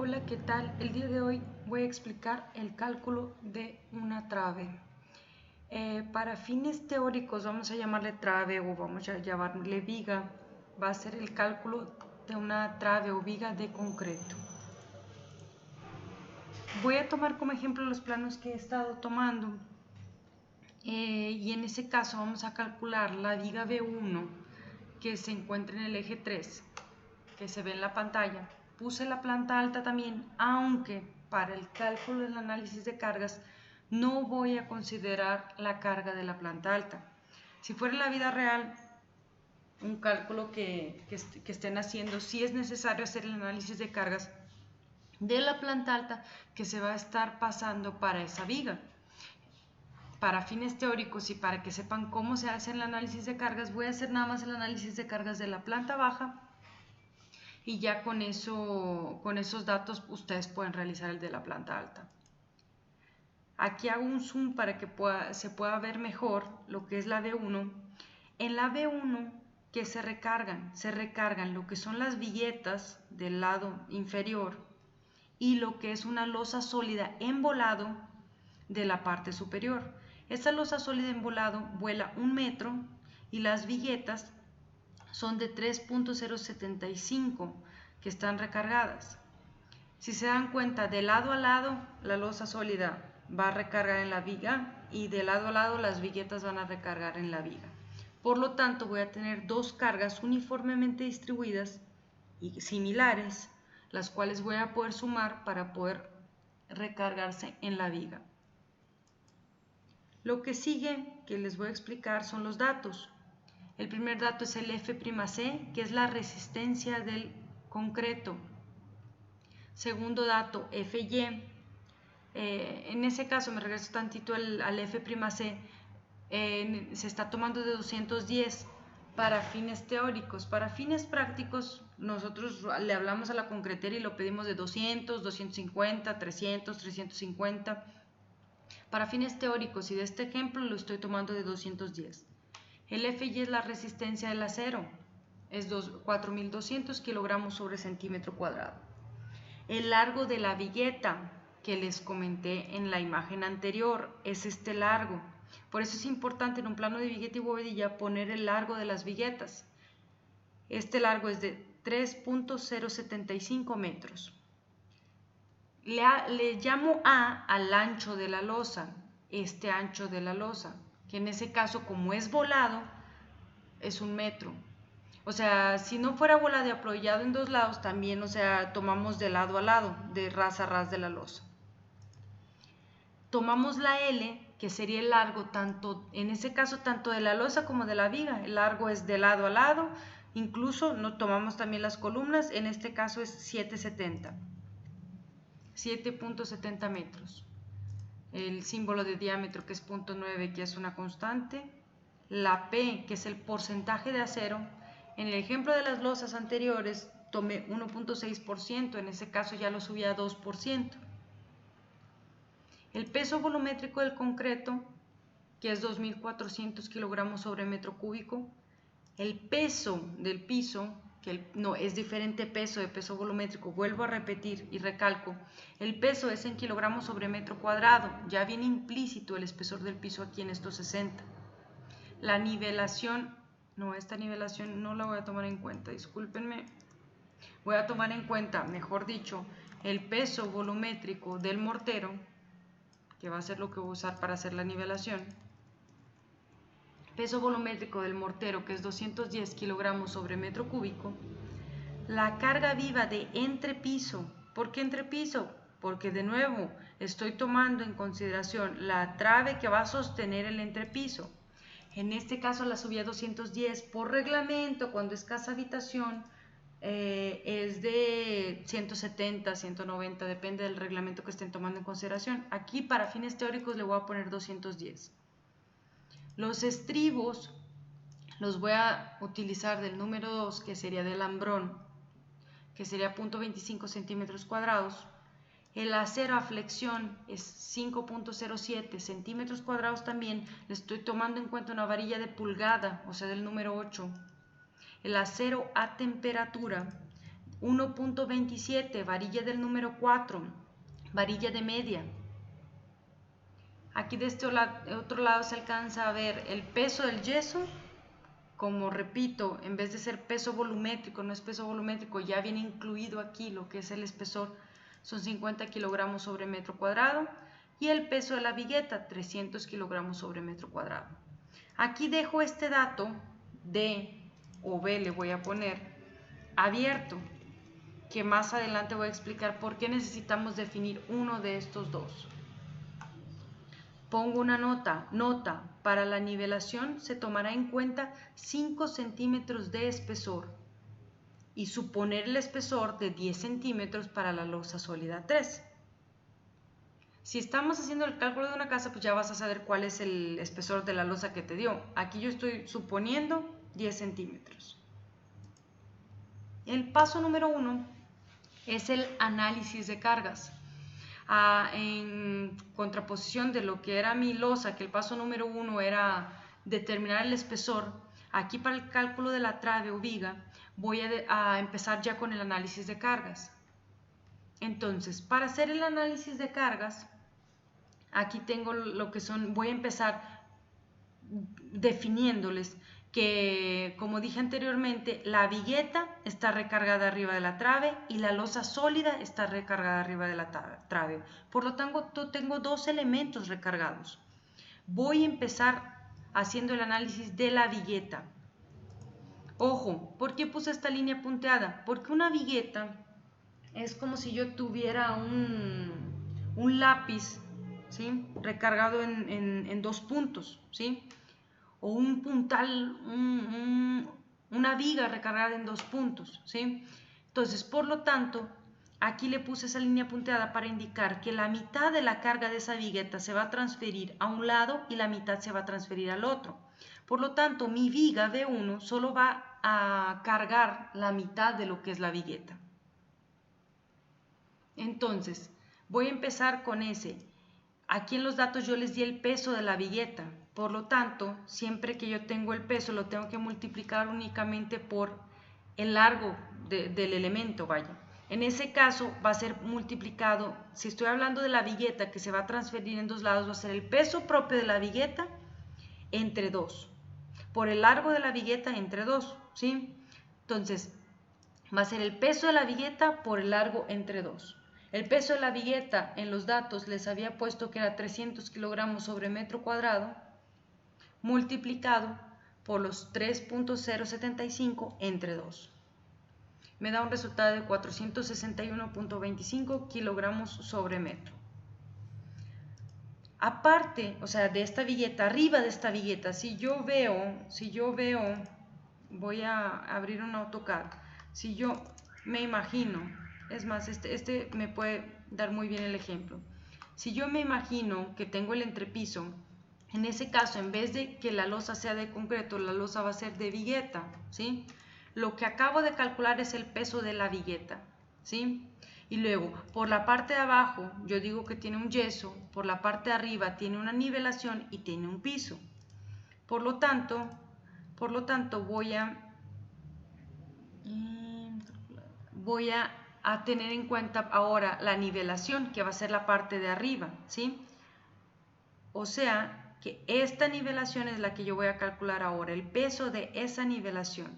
Hola, ¿qué tal? El día de hoy voy a explicar el cálculo de una trave. Para fines teóricos vamos a llamarle trave o vamos a llamarle viga. Va a ser el cálculo de una trave o viga de concreto. Voy a tomar como ejemplo los planos que he estado tomando y en ese caso vamos a calcular la viga B1 que se encuentra en el eje 3, que se ve en la pantalla. Puse la planta alta también, aunque para el cálculo del análisis de cargas no voy a considerar la carga de la planta alta. Si fuera en la vida real, un cálculo que estén haciendo, sí es necesario hacer el análisis de cargas de la planta alta que se va a estar pasando para esa viga. Para fines teóricos y para que sepan cómo se hace el análisis de cargas, voy a hacer nada más el análisis de cargas de la planta baja y ya con esos datos ustedes pueden realizar el de la planta alta. Aquí hago un zoom para que se pueda ver mejor lo que es la B1. En la B1, ¿qué se recargan? Se recargan lo que son las viguetas del lado inferior y lo que es una losa sólida en volado de la parte superior. Esta losa sólida en volado vuela 1 metro y las viguetas son de 3.075 que están recargadas. Si se dan cuenta, de lado a lado la losa sólida va a recargar en la viga y de lado a lado las viguetas van a recargar en la viga. Por lo tanto, voy a tener dos cargas uniformemente distribuidas y similares, las cuales voy a poder sumar para poder recargarse en la viga. Lo que sigue que les voy a explicar son los datos. El primer dato es el F'C, que es la resistencia del concreto. Segundo dato, Fy. En ese caso, me regreso tantito al F'C, se está tomando de 210 para fines teóricos. Para fines prácticos, nosotros le hablamos a la concretera y lo pedimos de 200, 250, 300, 350. Para fines teóricos y de este ejemplo lo estoy tomando de 210. El Fy es la resistencia del acero, es 4.200 kilogramos sobre centímetro cuadrado. El largo de la vigueta que les comenté en la imagen anterior es este largo. Por eso es importante en un plano de vigueta y bovedilla poner el largo de las viguetas. Este largo es de 3.075 metros. Le llamo A al ancho de la losa, este ancho de la losa, que en ese caso, como es volado, es 1 metro. O sea, si no fuera volado y apoyado en dos lados, también, o sea, tomamos de lado a lado, de ras a ras de la losa. Tomamos la L, que sería el largo, en ese caso, tanto de la losa como de la viga. El largo es de lado a lado, incluso no tomamos también las columnas, en este caso es 7.70 metros. El símbolo de diámetro, que es 0.9, que es una constante. La P, que es el porcentaje de acero. En el ejemplo de las losas anteriores tomé 1.6%, en ese caso ya lo subí a 2%. El peso volumétrico del concreto, que es 2.400 kilogramos sobre metro cúbico. El peso del piso, que no es diferente peso de peso volumétrico, vuelvo a repetir y recalco, el peso es en kilogramos sobre metro cuadrado, ya viene implícito el espesor del piso aquí en estos 60. La nivelación, no, esta nivelación no la voy a tomar en cuenta, discúlpenme, voy a tomar en cuenta, mejor dicho, el peso volumétrico del mortero, que va a ser lo que voy a usar para hacer la nivelación. Peso volumétrico del mortero, que es 210 kilogramos sobre metro cúbico. La carga viva de entrepiso. ¿Por qué entrepiso? Porque de nuevo estoy tomando en consideración la trave que va a sostener el entrepiso. En este caso la subí a 210 por reglamento. Cuando es casa habitación es de 170, 190, depende del reglamento que estén tomando en consideración. Aquí para fines teóricos le voy a poner 210. Los estribos los voy a utilizar del número 2, que sería del hambrón, que sería 0.25 centímetros cuadrados. El acero a flexión es 5.07 centímetros cuadrados también. Le estoy tomando en cuenta una varilla de pulgada, o sea del número 8. El acero a temperatura 1.27, varilla del número 4, varilla de media. Aquí de este otro lado se alcanza a ver el peso del yeso. Como repito, en vez de ser peso volumétrico, no es peso volumétrico, ya viene incluido aquí lo que es el espesor, son 50 kilogramos sobre metro cuadrado, y el peso de la vigueta, 300 kilogramos sobre metro cuadrado. Aquí dejo este dato D o B, le voy a poner abierto, que más adelante voy a explicar por qué necesitamos definir uno de estos dos. Pongo una nota, para la nivelación se tomará en cuenta 5 centímetros de espesor y suponer el espesor de 10 centímetros para la losa sólida 3. Si estamos haciendo el cálculo de una casa, pues ya vas a saber cuál es el espesor de la losa que te dio. Aquí yo estoy suponiendo 10 centímetros. El paso número 1 es el análisis de cargas. En contraposición de lo que era mi losa, que el paso número 1 era determinar el espesor, aquí para el cálculo de la trave o viga voy a empezar ya con el análisis de cargas. Entonces, para hacer el análisis de cargas, aquí tengo lo que son, voy a empezar definiéndoles que, como dije anteriormente, la vigueta está recargada arriba de la trave y la losa sólida está recargada arriba de la trave. Por lo tanto, tengo dos elementos recargados. Voy a empezar haciendo el análisis de la vigueta. Ojo, ¿por qué puse esta línea punteada? Porque una vigueta es como si yo tuviera un lápiz, ¿sí?, recargado en dos puntos, ¿sí?, o un puntal, una viga recargada en dos puntos, ¿sí? Entonces, por lo tanto, aquí le puse esa línea punteada para indicar que la mitad de la carga de esa vigueta se va a transferir a un lado y la mitad se va a transferir al otro. Por lo tanto, mi viga V1 solo va a cargar la mitad de lo que es la vigueta. Entonces, voy a empezar con ese. Aquí en los datos yo les di el peso de la vigueta. Por lo tanto, siempre que yo tengo el peso, lo tengo que multiplicar únicamente por el largo del elemento, vaya. En ese caso va a ser multiplicado, si estoy hablando de la vigueta que se va a transferir en dos lados, va a ser el peso propio de la vigueta entre 2, por el largo de la vigueta entre 2, ¿sí? Entonces, va a ser el peso de la vigueta por el largo entre 2. El peso de la vigueta en los datos les había puesto que era 300 kilogramos sobre metro cuadrado, multiplicado por los 3.075 entre 2. Me da un resultado de 461.25 kilogramos sobre metro. Aparte, o sea, de esta vigueta, arriba de esta vigueta, si yo veo, voy a abrir un AutoCAD, si yo me imagino, es más, este me puede dar muy bien el ejemplo. Si yo me imagino que tengo el entrepiso, en ese caso, en vez de que la losa sea de concreto, la losa va a ser de vigueta, ¿sí? Lo que acabo de calcular es el peso de la vigueta, ¿sí? Y luego, por la parte de abajo, yo digo que tiene un yeso, por la parte de arriba tiene una nivelación y tiene un piso. Por lo tanto voy a tener en cuenta ahora la nivelación, que va a ser la parte de arriba, ¿sí? O sea, que esta nivelación es la que yo voy a calcular ahora, el peso de esa nivelación.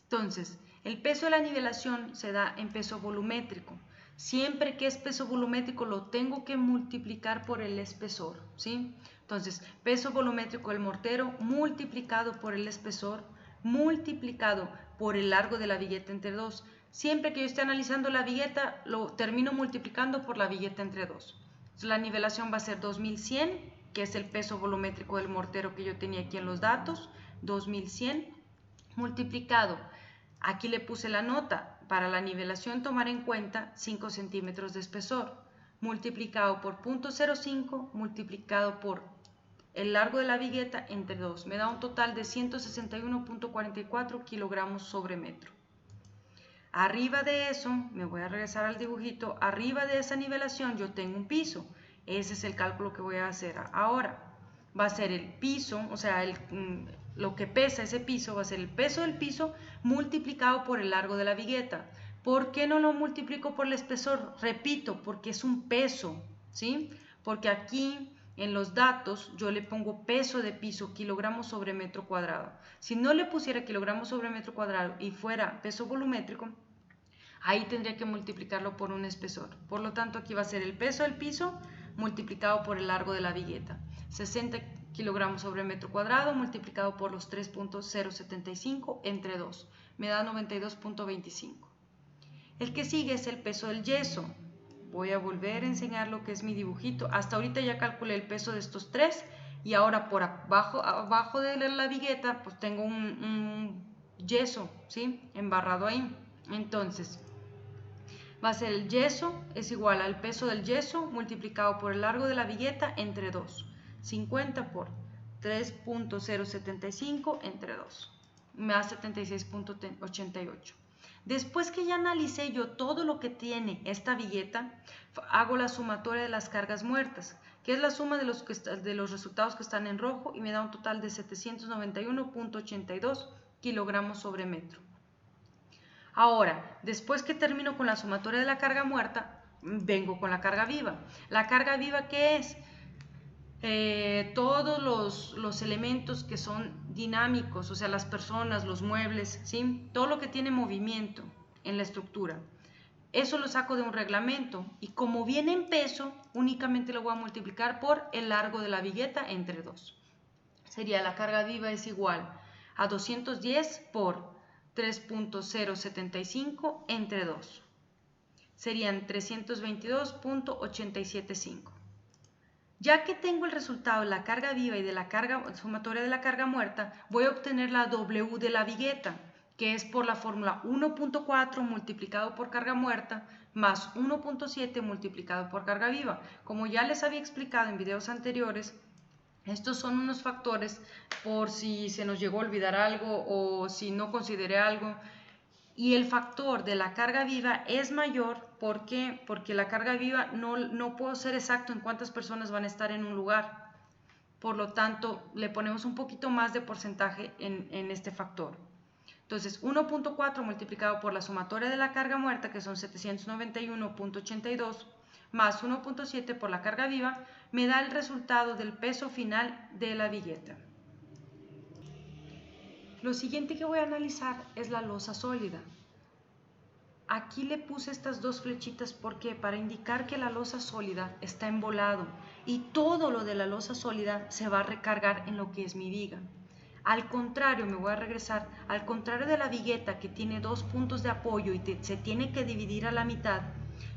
Entonces, el peso de la nivelación se da en peso volumétrico. Siempre que es peso volumétrico lo tengo que multiplicar por el espesor, ¿sí? Entonces, peso volumétrico del mortero multiplicado por el espesor, multiplicado por el largo de la vigueta entre 2. Siempre que yo esté analizando la vigueta, lo termino multiplicando por la vigueta entre 2. Entonces, la nivelación va a ser 2100, que es el peso volumétrico del mortero que yo tenía aquí en los datos, 2100, multiplicado, aquí le puse la nota, para la nivelación tomar en cuenta 5 centímetros de espesor, multiplicado por 0.05, multiplicado por el largo de la vigueta entre 2, me da un total de 161.44 kilogramos sobre metro. Arriba de eso, me voy a regresar al dibujito, arriba de esa nivelación yo tengo un piso. Ese es el cálculo que voy a hacer ahora. Va a ser el piso, o sea, lo que pesa ese piso va a ser el peso del piso multiplicado por el largo de la vigueta. ¿Por qué no lo multiplico por el espesor? Repito, porque es un peso, ¿sí? Porque aquí en los datos yo le pongo peso de piso, kilogramos sobre metro cuadrado. Si no le pusiera kilogramos sobre metro cuadrado y fuera peso volumétrico, ahí tendría que multiplicarlo por un espesor. Por lo tanto, aquí va a ser el peso del piso multiplicado por el largo de la vigueta. 60 kilogramos sobre metro cuadrado multiplicado por los 3.075 entre 2. Me da 92.25. El que sigue es el peso del yeso. Voy a volver a enseñar lo que es mi dibujito. Hasta ahorita ya calculé el peso de estos tres y ahora por abajo de la vigueta pues tengo un yeso, ¿sí? Embarrado ahí. Entonces va a ser el yeso es igual al peso del yeso multiplicado por el largo de la vigueta entre 2. 50 por 3.075 entre 2. Me da 76.88. Después que ya analicé yo todo lo que tiene esta vigueta, hago la sumatoria de las cargas muertas, que es la suma de los resultados que están en rojo y me da un total de 791.82 kilogramos sobre metro. Ahora, después que termino con la sumatoria de la carga muerta, vengo con la carga viva. ¿La carga viva qué es? Todos los elementos que son dinámicos, o sea, las personas, los muebles, ¿sí? Todo lo que tiene movimiento en la estructura. Eso lo saco de un reglamento y como viene en peso, únicamente lo voy a multiplicar por el largo de la vigueta entre 2. Sería la carga viva es igual a 210 por 3.075 entre 2. Serían 322.875. Ya que tengo el resultado de la carga viva y de la sumatoria de la carga muerta, voy a obtener la W de la vigueta, que es por la fórmula 1.4 multiplicado por carga muerta más 1.7 multiplicado por carga viva. Como ya les había explicado en videos anteriores, estos son unos factores por si se nos llegó a olvidar algo o si no consideré algo. Y el factor de la carga viva es mayor, ¿por qué? Porque la carga viva no puedo ser exacto en cuántas personas van a estar en un lugar. Por lo tanto, le ponemos un poquito más de porcentaje en este factor. Entonces, 1.4 multiplicado por la sumatoria de la carga muerta, que son 791.82, más 1.7 por la carga viva, me da el resultado del peso final de la vigueta. Lo siguiente que voy a analizar es la losa sólida. Aquí le puse estas dos flechitas porque para indicar que la losa sólida está embolado y todo lo de la losa sólida se va a recargar en lo que es mi viga. Al contrario, me voy a regresar, al contrario de la vigueta que tiene dos puntos de apoyo y se tiene que dividir a la mitad,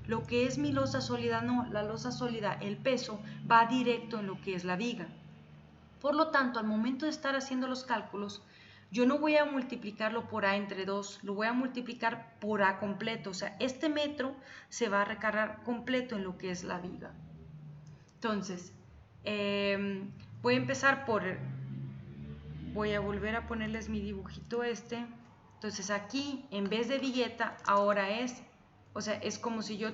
lo que es mi losa sólida no, la losa sólida, el peso va directo en lo que es la viga. Por lo tanto, al momento de estar haciendo los cálculos, yo no voy a multiplicarlo por A entre 2, lo voy a multiplicar por A completo, o sea, este metro se va a recargar completo en lo que es la viga. Entonces, voy a empezar voy a volver a ponerles mi dibujito entonces aquí, en vez de vigueta, ahora o sea, es como si yo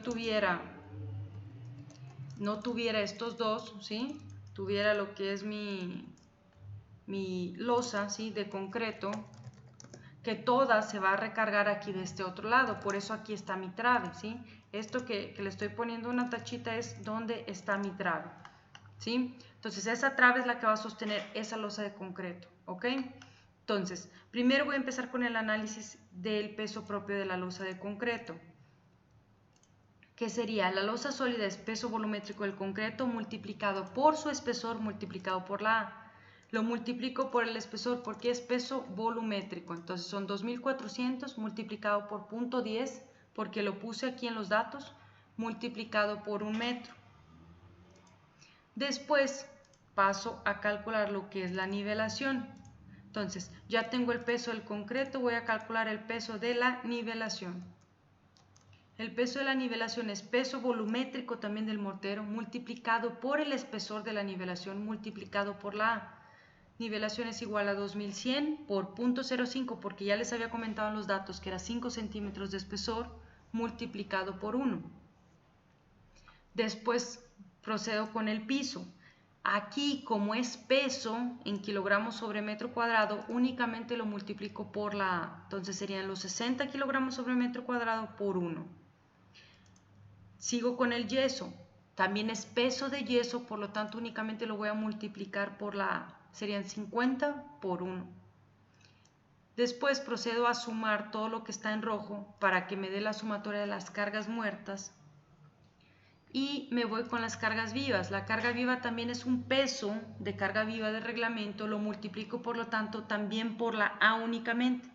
no tuviera estos dos, ¿sí? Tuviera lo que es mi losa, ¿sí? De concreto, que toda se va a recargar aquí de este otro lado, por eso aquí está mi trave, ¿sí? Esto que le estoy poniendo una tachita es donde está mi trave, ¿sí? Entonces esa trave es la que va a sostener esa losa de concreto, ¿ok? Entonces, primero voy a empezar con el análisis del peso propio de la losa de concreto, que sería la losa sólida es peso volumétrico del concreto multiplicado por su espesor multiplicado por la A. Lo multiplico por el espesor porque es peso volumétrico, entonces son 2400 multiplicado por 0.10 porque lo puse aquí en los datos, multiplicado por 1 metro. Después paso a calcular lo que es la nivelación. Entonces ya tengo el peso del concreto, voy a calcular el peso de la nivelación. El peso de la nivelación es peso volumétrico también del mortero multiplicado por el espesor de la nivelación multiplicado por la A. Nivelación es igual a 2100 por 0.05 porque ya les había comentado en los datos que era 5 centímetros de espesor multiplicado por 1. Después procedo con el piso. Aquí, como es peso en kilogramos sobre metro cuadrado, únicamente lo multiplico por la A. Entonces serían los 60 kilogramos sobre metro cuadrado por 1. Sigo con el yeso. También es peso de yeso, por lo tanto únicamente lo voy a multiplicar por la A. Serían 50 por 1. Después procedo a sumar todo lo que está en rojo para que me dé la sumatoria de las cargas muertas. Y me voy con las cargas vivas. La carga viva también es un peso de carga viva de reglamento, lo multiplico por lo tanto también por la A únicamente.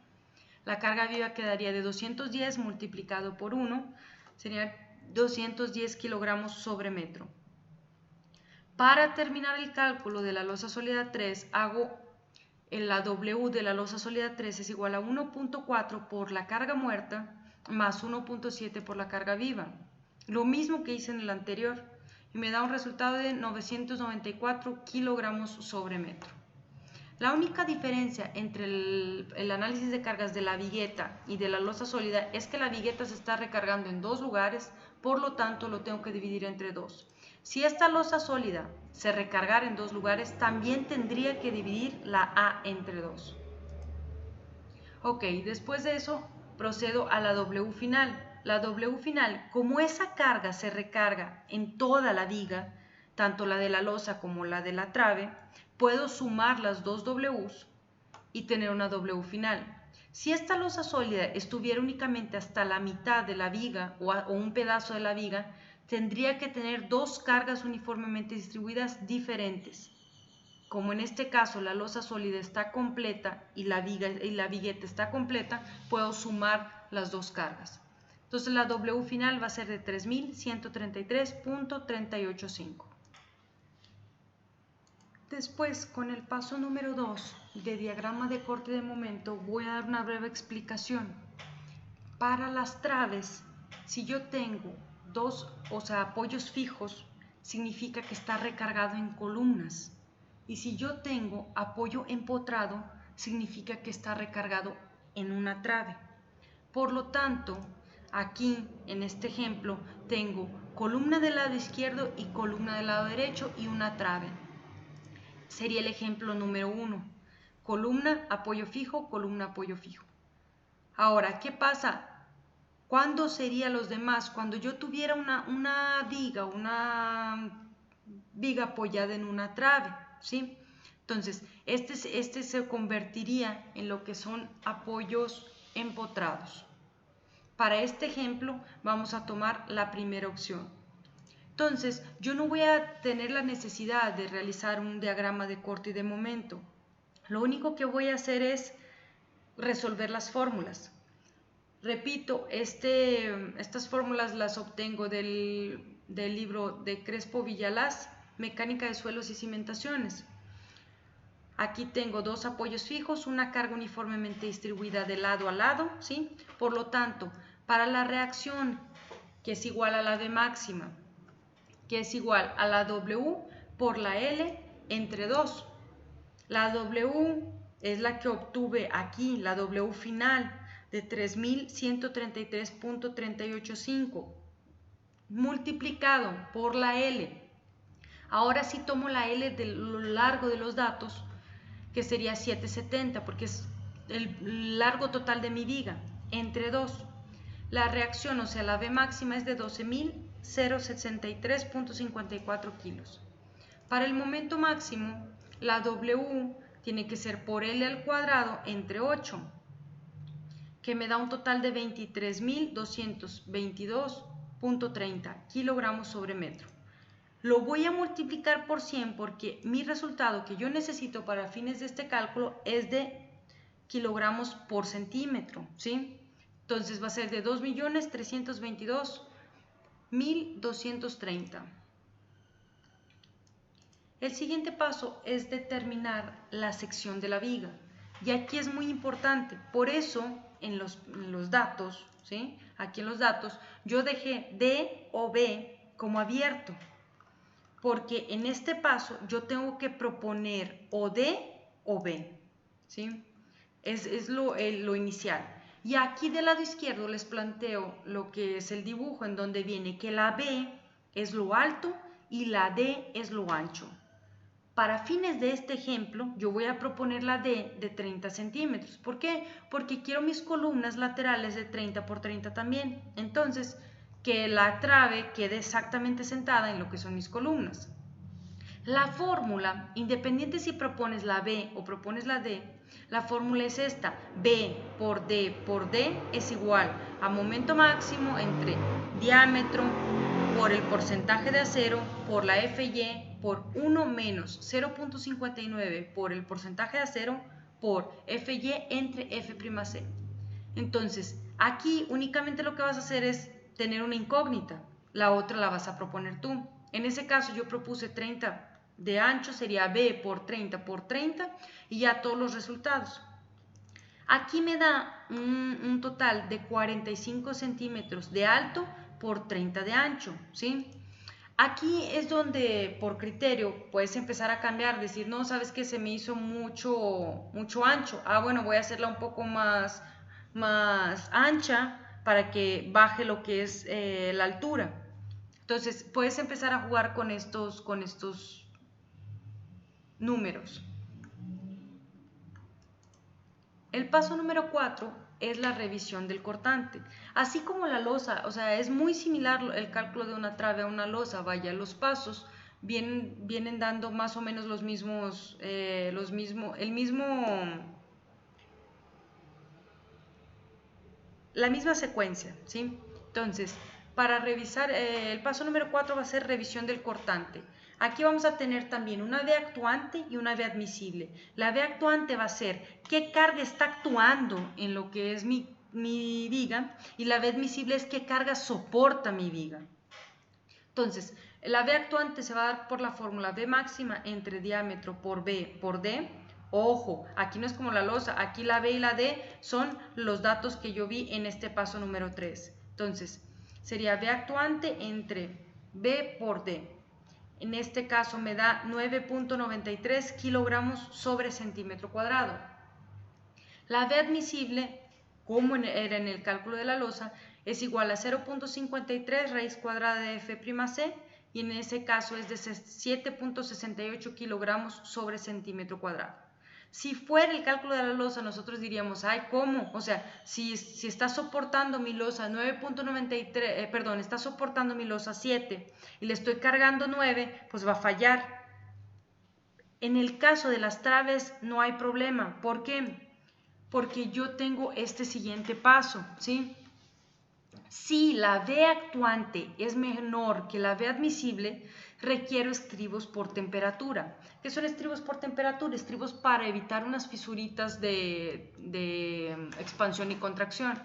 La carga viva quedaría de 210 multiplicado por 1, sería 210 kilogramos sobre metro. Para terminar el cálculo de la losa sólida 3, hago la W de la losa sólida 3 es igual a 1.4 por la carga muerta más 1.7 por la carga viva. Lo mismo que hice en el anterior y me da un resultado de 994 kilogramos sobre metro. La única diferencia entre el análisis de cargas de la vigueta y de la losa sólida es que la vigueta se está recargando en dos lugares, por lo tanto lo tengo que dividir entre dos. Si esta losa sólida se recargara en dos lugares, también tendría que dividir la A entre 2. Ok, después de eso procedo a la W final. La W final, como esa carga se recarga en toda la viga, tanto la de la losa como la de la trave, puedo sumar las dos Ws y tener una W final. Si esta losa sólida estuviera únicamente hasta la mitad de la viga o un pedazo de la viga, tendría que tener dos cargas uniformemente distribuidas diferentes. Como en este caso la losa sólida está completa y la vigueta está completa, puedo sumar las dos cargas. Entonces la W final va a ser de 3133.385. Después, con el paso número 2 de diagrama de corte de momento, voy a dar una breve explicación. Para las traves, si yo tengo apoyos fijos, significa que está recargado en columnas. Y si yo tengo apoyo empotrado, significa que está recargado en una trave. Por lo tanto, aquí en este ejemplo tengo columna del lado izquierdo y columna del lado derecho y una trave. Sería el ejemplo número 1. Columna, apoyo fijo, columna, apoyo fijo. Ahora, ¿qué pasa? ¿Cuándo serían los demás? Cuando yo tuviera una viga apoyada en una trave, ¿sí? Entonces, este se convertiría en lo que son apoyos empotrados. Para este ejemplo, vamos a tomar la primera opción. Entonces, yo no voy a tener la necesidad de realizar un diagrama de corte y de momento. Lo único que voy a hacer es resolver las fórmulas. Repito, estas fórmulas las obtengo del libro de Crespo Villalaz, Mecánica de Suelos y Cimentaciones. Aquí tengo dos apoyos fijos, una carga uniformemente distribuida de lado a lado, ¿sí? Por lo tanto, para la reacción, que es igual a la V máxima, que es igual a la W por la L entre 2. La W es la que obtuve aquí, la W final de 3133.385 multiplicado por la L. Ahora sí tomo la L de lo largo de los datos, que sería 770, porque es el largo total de mi viga, entre 2. La reacción, o sea, la V máxima es de 12.063.54 kilos. Para el momento máximo, la W tiene que ser por L al cuadrado entre 8, que me da un total de 23.222.30 kilogramos sobre metro. Lo voy a multiplicar por 100 porque mi resultado que yo necesito para fines de este cálculo es de kilogramos por centímetro, ¿sí? Entonces va a ser de 2.322.230. El siguiente paso es determinar la sección de la viga. Y aquí es muy importante, por eso en los datos, ¿sí? Aquí en los datos yo dejé D o B como abierto, porque en este paso yo tengo que proponer o D o B, ¿sí? Es lo inicial. Y aquí del lado izquierdo les planteo lo que es el dibujo, en donde viene que la B es lo alto y la D es lo ancho. Para fines de este ejemplo, yo voy a proponer la D de 30 centímetros. ¿Por qué? Porque quiero mis columnas laterales de 30 por 30 también. Entonces, que la trave quede exactamente sentada en lo que son mis columnas. La fórmula, independiente si propones la B o propones la D, la fórmula es esta: B por D es igual a momento máximo entre diámetro por el porcentaje de acero por la FY por 1 menos 0.59 por el porcentaje de acero por FY entre F'C. Entonces, aquí únicamente lo que vas a hacer es tener una incógnita, la otra la vas a proponer tú. En ese caso yo propuse 30 de ancho, sería B por 30 y ya todos los resultados. Aquí me da un total de 45 centímetros de alto por 30 de ancho, ¿sí? Aquí es donde por criterio puedes empezar a cambiar, decir, no, sabes que se me hizo mucho ancho. Ah, bueno, voy a hacerla un poco más ancha para que baje lo que es la altura. Entonces, puedes empezar a jugar con estos números. El paso número 4 es la revisión del cortante. Así como la losa, o sea, es muy similar el cálculo de una trave a una losa, vaya, los pasos vienen dando más o menos la misma secuencia, ¿sí? Entonces, para revisar, el paso número 4 va a ser revisión del cortante. Aquí vamos a tener también una V actuante y una V admisible. La V actuante va a ser qué carga está actuando en lo que es mi viga, y la V admisible es qué carga soporta mi viga. Entonces, la V actuante se va a dar por la fórmula V máxima entre diámetro por B por D. Ojo, aquí no es como la losa, aquí la B y la D son los datos que yo vi en este paso número 3. Entonces, sería V actuante entre B por D. En este caso me da 9.93 kilogramos sobre centímetro cuadrado. La V admisible, como era en el cálculo de la losa, es igual a 0.53 raíz cuadrada de F'C, y en ese caso es de 7.68 kilogramos sobre centímetro cuadrado. Si fuera el cálculo de la losa, nosotros diríamos, ay, ¿cómo? O sea, si está soportando mi losa 9.93, está soportando mi losa 7 y le estoy cargando 9, pues va a fallar. En el caso de las traves no hay problema. ¿Por qué? Porque yo tengo este siguiente paso, ¿sí? Si la V actuante es menor que la V admisible, requiero estribos por temperatura. ¿Qué son estribos por temperatura? Estribos para evitar unas fisuritas de expansión y contracción.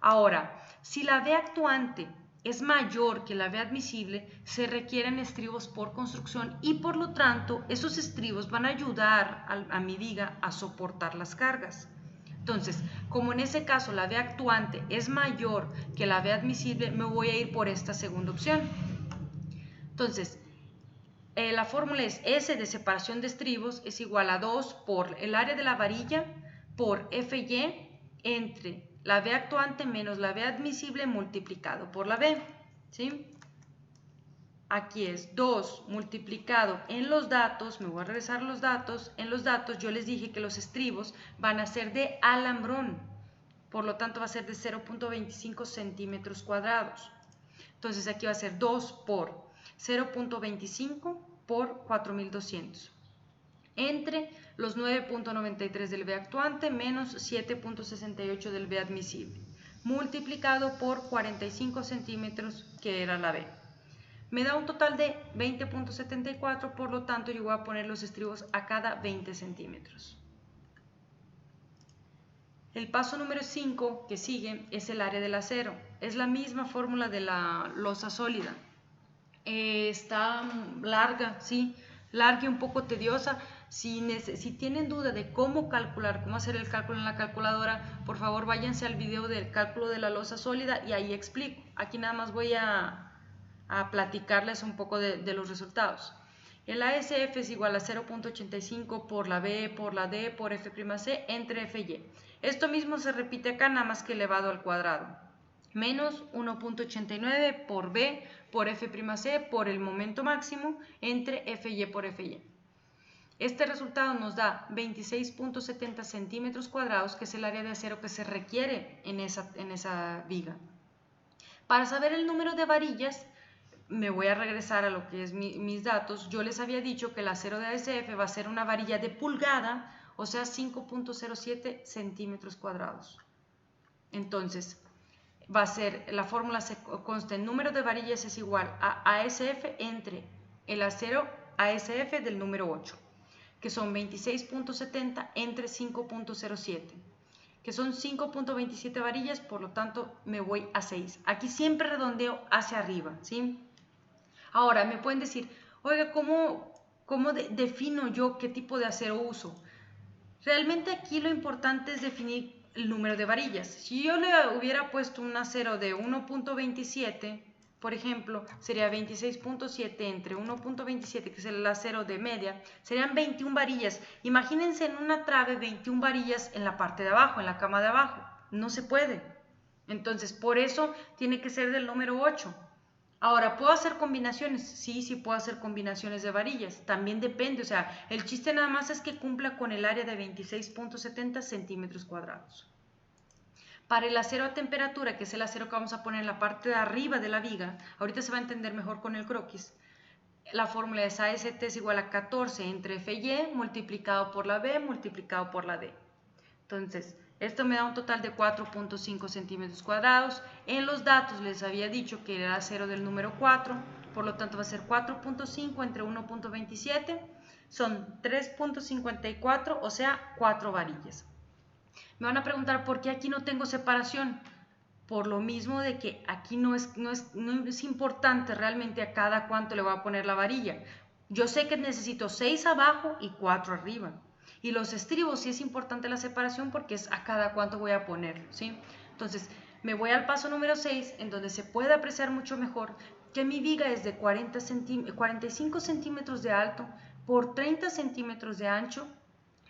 Ahora, si la V actuante es mayor que la V admisible, se requieren estribos por construcción y por lo tanto esos estribos van a ayudar a mi viga a soportar las cargas. Entonces, como en ese caso la V actuante es mayor que la V admisible, me voy a ir por esta segunda opción. Entonces, la fórmula es S de separación de estribos es igual a 2 por el área de la varilla por FY entre la V actuante menos la V admisible multiplicado por la V, ¿sí? Aquí es 2 multiplicado en los datos, me voy a regresar los datos, en los datos yo les dije que los estribos van a ser de alambrón, por lo tanto va a ser de 0.25 centímetros cuadrados. Entonces aquí va a ser 2 por 0.25 por 4200, entre los 9.93 del V actuante menos 7.68 del V admisible, multiplicado por 45 centímetros que era la V. Me da un total de 20.74, por lo tanto yo voy a poner los estribos a cada 20 centímetros. El paso número 5 que sigue es el área del acero. Es la misma fórmula de la losa sólida. Está larga, sí, larga y un poco tediosa. Si tienen duda de cómo calcular, cómo hacer el cálculo en la calculadora, por favor váyanse al video del cálculo de la losa sólida y ahí explico. Aquí nada más voy a platicarles un poco de los resultados. El ASF es igual a 0.85 por la B, por la D, por F'C entre Fy. Esto mismo se repite acá, nada más que elevado al cuadrado. Menos 1.89 por B, por F'C, por el momento máximo, entre Fy por Fy. Este resultado nos da 26.70 centímetros cuadrados, que es el área de acero que se requiere en esa viga. Para saber el número de varillas, me voy a regresar a lo que es mis datos. Yo les había dicho que el acero de ASF va a ser una varilla de pulgada, o sea 5.07 centímetros cuadrados. Entonces, va a ser, la fórmula se consta en número de varillas es igual a ASF entre el acero ASF del número 8, que son 26.70 entre 5.07, que son 5.27 varillas, por lo tanto me voy a 6. Aquí siempre redondeo hacia arriba, ¿sí? Ahora, me pueden decir, oiga, ¿cómo defino yo qué tipo de acero uso? Realmente aquí lo importante es definir el número de varillas. Si yo le hubiera puesto un acero de 1.27, por ejemplo, sería 26.7 entre 1.27, que es el acero de media, serían 21 varillas. Imagínense en una trave 21 varillas en la parte de abajo, en la cama de abajo. No se puede. Entonces, por eso tiene que ser del número 8. Ahora, ¿puedo hacer combinaciones? Sí, sí puedo hacer combinaciones de varillas. También depende, o sea, el chiste nada más es que cumpla con el área de 26.70 centímetros cuadrados. Para el acero a temperatura, que es el acero que vamos a poner en la parte de arriba de la viga, ahorita se va a entender mejor con el croquis, la fórmula es AST es igual a 14 entre FY multiplicado por la B multiplicado por la D. Entonces, esto me da un total de 4.5 centímetros cuadrados. En los datos les había dicho que era acero del número 4, por lo tanto va a ser 4.5 entre 1.27, son 3.54, o sea, 4 varillas. Me van a preguntar por qué aquí no tengo separación. Por lo mismo de que aquí no es importante realmente a cada cuánto le voy a poner la varilla. Yo sé que necesito 6 abajo y 4 arriba. Y los estribos sí es importante la separación porque es a cada cuánto voy a poner, ¿sí? Entonces, me voy al paso número 6, en donde se puede apreciar mucho mejor que mi viga es de 45 centímetros de alto por 30 centímetros de ancho.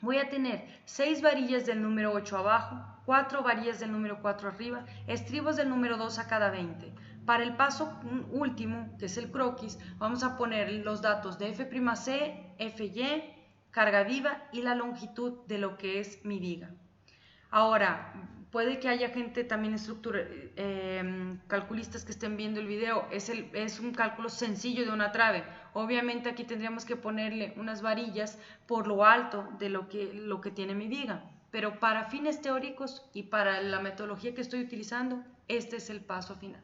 Voy a tener 6 varillas del número 8 abajo, 4 varillas del número 4 arriba, estribos del número 2 a cada 20. Para el paso último, que es el croquis, vamos a poner los datos de F'C, Fy, carga viva y la longitud de lo que es mi viga. Ahora, puede que haya gente también calculistas que estén viendo el video, es un cálculo sencillo de una trave. Obviamente aquí tendríamos que ponerle unas varillas por lo alto de lo que tiene mi viga, pero para fines teóricos y para la metodología que estoy utilizando, este es el paso final.